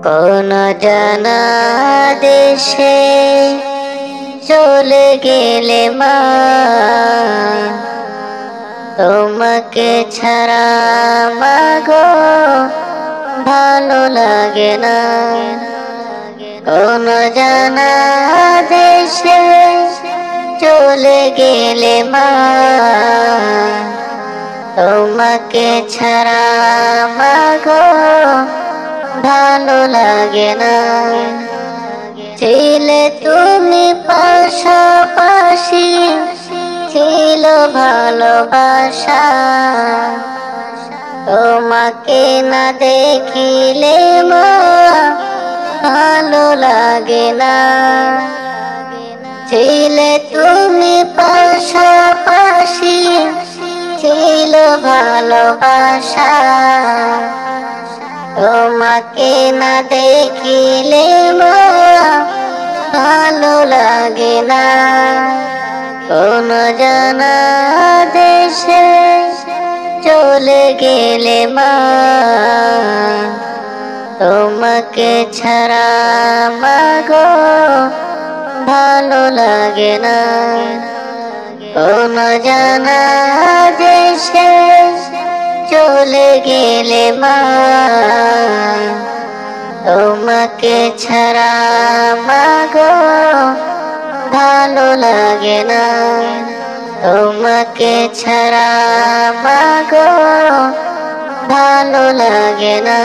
কোন জানা দেশে চলে গেলে মা, তোমাকে ছাড়া মাগো ভালো লাগে না। কোন জানা দেশে চলে গেলে মা, তোমাকে ছাড়া মাগো ভালো লাগে না। ছিলে তুমি পাশাপাশি, ছিল ভালোবাসা, তোমাকে না দেখিলে মা ভালো লাগে না। ছিলে তুমি পাশাপাশি, ছিল ভালোবাসা, তোমাকে না দেখিলে মা ভালো লাগে না। কোন জানা দেশে চলে গেলে মা, তোমাকে ছাড়া মাগো ভালো লাগে না। কোন জানা দেশে চলে গেলে মা, তোমাকে ছাড়া মাগো ভালো লাগে না। তোমাকে ছাড়া মাগো ভালো লাগে না।